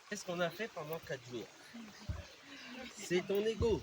Qu'est-ce qu'on a fait pendant 4 jours? C'est ton ego.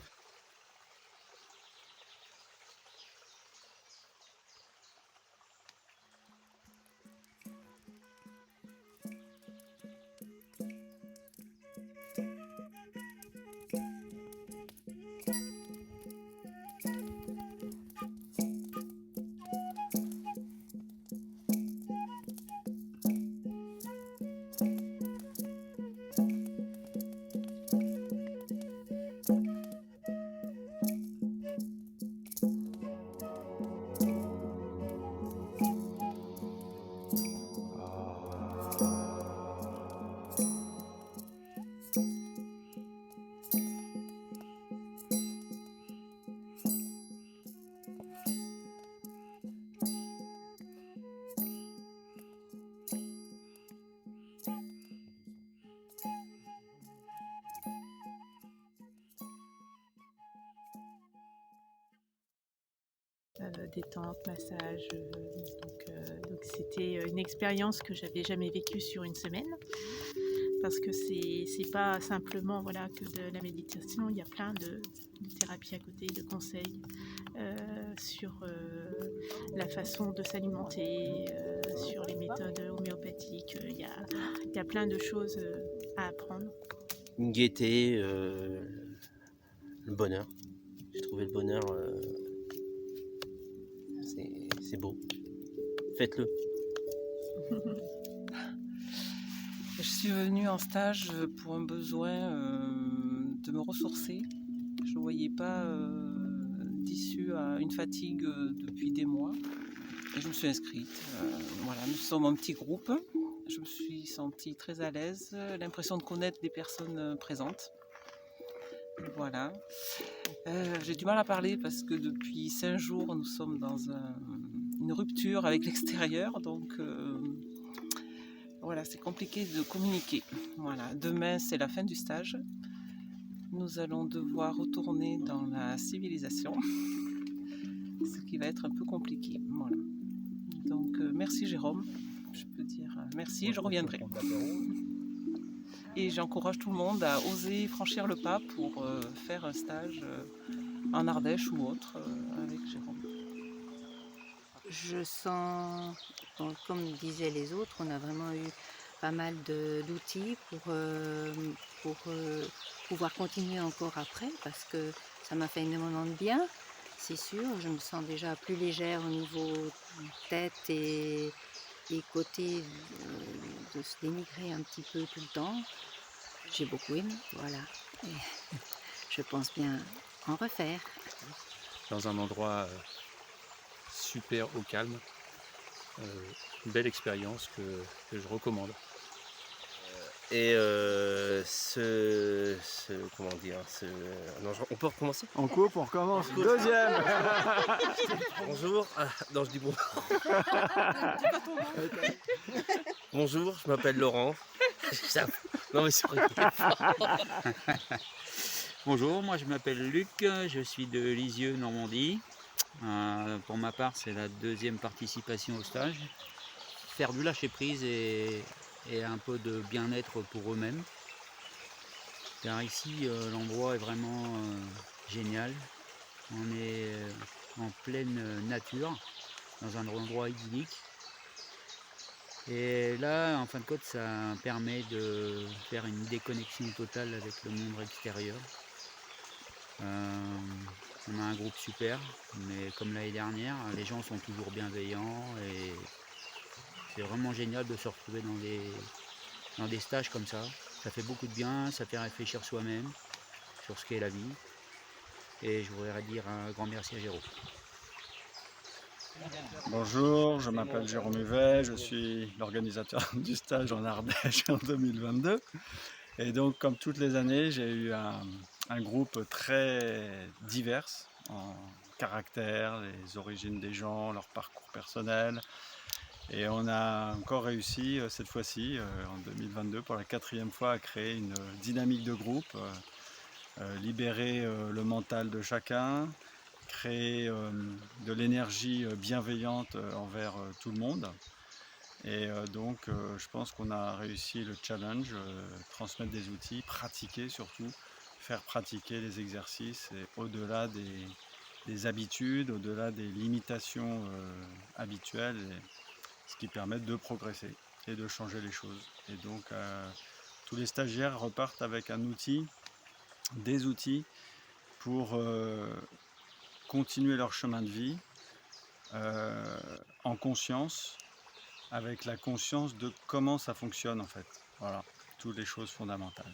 Détente, massage. Donc c'était une expérience que j'avais jamais vécue sur une semaine, parce que c'est pas simplement que de la méditation. Il y a plein de thérapies à côté, de conseils sur la façon de s'alimenter, sur les méthodes homéopathiques. Il y a plein de choses à apprendre. Une gaieté, le bonheur. J'ai trouvé le bonheur, c'est beau. Faites-le. Je suis venue en stage pour un besoin de me ressourcer. Je ne voyais pas d'issue à une fatigue depuis des mois. Et je me suis inscrite. Voilà, nous sommes un petit groupe. Je me suis sentie très à l'aise, l'impression de connaître des personnes présentes. Voilà. J'ai du mal à parler parce que depuis 5 jours, nous sommes dans une rupture avec l'extérieur. Donc voilà, c'est compliqué de communiquer. Voilà. Demain, c'est la fin du stage. Nous allons devoir retourner dans la civilisation, ce qui va être un peu compliqué. Voilà. Donc merci Jérôme, je peux dire merci, je reviendrai. Et j'encourage tout le monde à oser franchir le pas pour faire un stage en Ardèche ou autre avec Jérôme. Je sens, comme disaient les autres, on a vraiment eu pas mal d'outils pour pouvoir continuer encore après, parce que ça m'a fait énormément de bien, c'est sûr. Je me sens déjà plus légère au niveau tête et côté de se dénigrer un petit peu tout le temps. J'ai beaucoup aimé, voilà. Et je pense bien en refaire. Dans un endroit super au calme, une belle expérience que je recommande. Et comment dire, non, on peut recommencer? En couple, on recommence. Deuxième. Bonjour. Ah, non, je dis bonjour. Bonjour, je m'appelle Laurent. Non mais c'est vrai. Bonjour, moi je m'appelle Luc, je suis de Lisieux, Normandie. Pour ma part, c'est la deuxième participation au stage. Faire du lâcher-prise et un peu de bien-être pour eux-mêmes. Car ici, l'endroit est vraiment génial. On est en pleine nature, dans un endroit idyllique. Et là, en fin de compte, ça permet de faire une déconnexion totale avec le monde extérieur. On a un groupe super, mais comme l'année dernière, les gens sont toujours bienveillants et c'est vraiment génial de se retrouver dans des stages comme ça. Ça fait beaucoup de bien, ça fait réfléchir soi-même sur ce qu'est la vie. Et je voudrais dire un grand merci à Jérôme. Bonjour, je m'appelle Jérôme Huvet, je suis l'organisateur du stage en Ardèche en 2022. Et donc, comme toutes les années, j'ai eu un groupe très divers en caractère, les origines des gens, leur parcours personnel. Et on a encore réussi cette fois-ci, en 2022, pour la 4e fois, à créer une dynamique de groupe, libérer le mental de chacun, créer de l'énergie bienveillante envers tout le monde. Et donc, je pense qu'on a réussi le challenge, transmettre des outils, pratiquer surtout, faire pratiquer les exercices et au-delà des habitudes, au-delà des limitations habituelles, ce qui permet de progresser et de changer les choses. Et donc, tous les stagiaires repartent avec un outil, des outils pour continuer leur chemin de vie en conscience, avec la conscience de comment ça fonctionne en fait. Voilà, toutes les choses fondamentales.